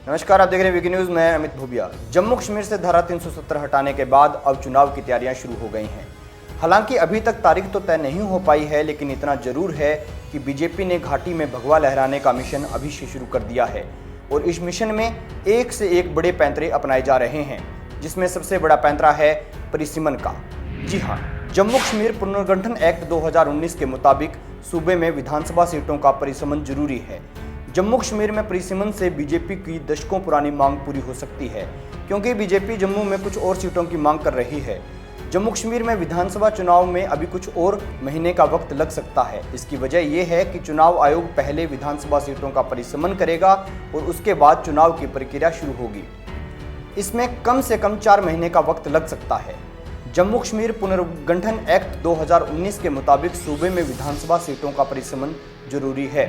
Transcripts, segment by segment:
नमस्कार, आप देख रहे हैं वीके न्यूज। मैं अमित भूबिया। जम्मू कश्मीर से धारा 370 हटाने के बाद अब चुनाव की तैयारियां शुरू हो गई हैं। हालांकि अभी तक तारीख तो तय नहीं हो पाई है, लेकिन इतना जरूर है कि बीजेपी ने घाटी में भगवा लहराने का मिशन अभी से शुरू कर दिया है और इस मिशन में एक से एक बड़े पैंतरे अपनाए जा रहे हैं, जिसमें सबसे बड़ा पैंतरा है परिसीमन का। जी हाँ, जम्मू कश्मीर पुनर्गठन एक्ट 2019 के मुताबिक सूबे में विधानसभा सीटों का परिसीमन जरूरी है। जम्मू कश्मीर में परिसीमन से बीजेपी की दशकों पुरानी मांग पूरी हो सकती है, क्योंकि बीजेपी जम्मू में कुछ और सीटों की मांग कर रही है। जम्मू कश्मीर में विधानसभा चुनाव में अभी कुछ और महीने का वक्त लग सकता है। इसकी वजह यह है कि चुनाव आयोग पहले विधानसभा सीटों का परिसीमन करेगा और उसके बाद चुनाव की प्रक्रिया शुरू होगी। इसमें कम से कम 4 महीने का वक्त लग सकता है। जम्मू कश्मीर पुनर्गठन एक्ट 2019 के मुताबिक सूबे में विधानसभा सीटों का परिसीमन जरूरी है,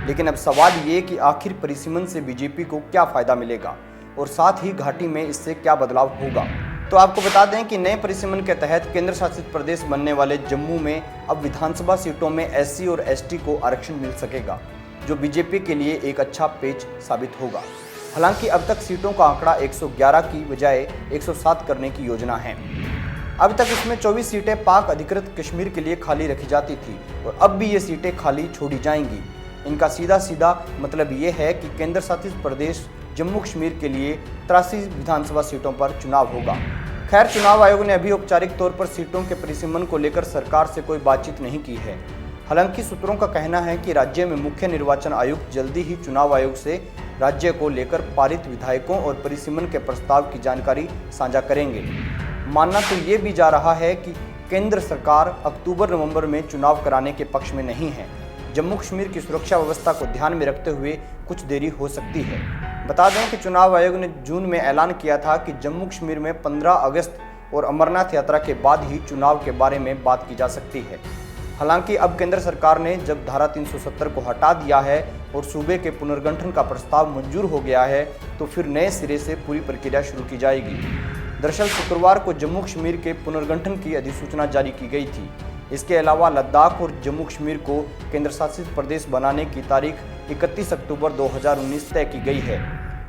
लेकिन अब सवाल ये कि आखिर परिसीमन से बीजेपी को क्या फायदा मिलेगा और साथ ही घाटी में इससे क्या बदलाव होगा। तो आपको बता दें कि नए परिसीमन के तहत केंद्र शासित प्रदेश बनने वाले जम्मू में अब विधानसभा सीटों में एससी और एसटी को आरक्षण मिल सकेगा, जो बीजेपी के लिए एक अच्छा पेच साबित होगा। हालांकि अब तक सीटों का आंकड़ा 111 की बजाय 107 करने की योजना है। अब तक इसमें 24 सीटें पाक अधिकृत कश्मीर के लिए खाली रखी जाती थी और अब भी ये सीटें खाली छोड़ी जाएंगी। इनका सीधा मतलब ये है कि केंद्र शासित प्रदेश जम्मू कश्मीर के लिए 83 विधानसभा सीटों पर चुनाव होगा। खैर, चुनाव आयोग ने अभी औपचारिक तौर पर सीटों के परिसीमन को लेकर सरकार से कोई बातचीत नहीं की है। हालांकि सूत्रों का कहना है कि राज्य में मुख्य निर्वाचन आयुक्त जल्दी ही चुनाव आयोग से राज्य को लेकर पारित विधायकों और परिसीमन के प्रस्ताव की जानकारी साझा करेंगे। मानना तो ये भी जा रहा है कि केंद्र सरकार अक्टूबर-नवंबर में चुनाव कराने के पक्ष में नहीं है। जम्मू कश्मीर की सुरक्षा व्यवस्था को ध्यान में रखते हुए कुछ देरी हो सकती है। बता दें कि चुनाव आयोग ने जून में ऐलान किया था कि जम्मू कश्मीर में 15 अगस्त और अमरनाथ यात्रा के बाद ही चुनाव के बारे में बात की जा सकती है। हालांकि अब केंद्र सरकार ने जब धारा 370 को हटा दिया है और सूबे के पुनर्गठन का प्रस्ताव मंजूर हो गया है, तो फिर नए सिरे से पूरी प्रक्रिया शुरू की जाएगी। दरअसल शुक्रवार को जम्मू कश्मीर के पुनर्गठन की अधिसूचना जारी की गई थी। इसके अलावा लद्दाख और जम्मू कश्मीर को केंद्र शासित प्रदेश बनाने की तारीख 31 अक्टूबर 2019 तय की गई है।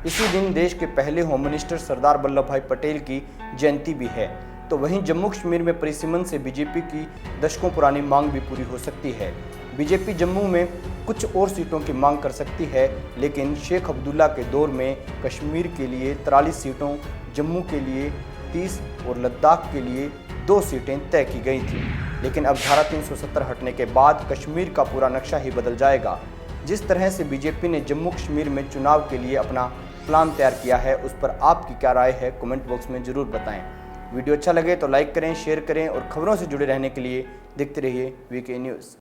इसी दिन देश के पहले होम मिनिस्टर सरदार वल्लभ भाई पटेल की जयंती भी है। तो वहीं जम्मू कश्मीर में परिसीमन से बीजेपी की दशकों पुरानी मांग भी पूरी हो सकती है। बीजेपी जम्मू में कुछ और सीटों की मांग कर सकती है, लेकिन शेख अब्दुल्ला के दौर में कश्मीर के लिए 43 सीटों, जम्मू के लिए 30 और लद्दाख के लिए 2 सीटें तय की गई थी। लेकिन अब धारा 370 हटने के बाद कश्मीर का पूरा नक्शा ही बदल जाएगा। जिस तरह से बीजेपी ने जम्मू कश्मीर में चुनाव के लिए अपना प्लान तैयार किया है, उस पर आपकी क्या राय है, कमेंट बॉक्स में ज़रूर बताएं। वीडियो अच्छा लगे तो लाइक करें, शेयर करें और खबरों से जुड़े रहने के लिए देखते रहिए वीके न्यूज़।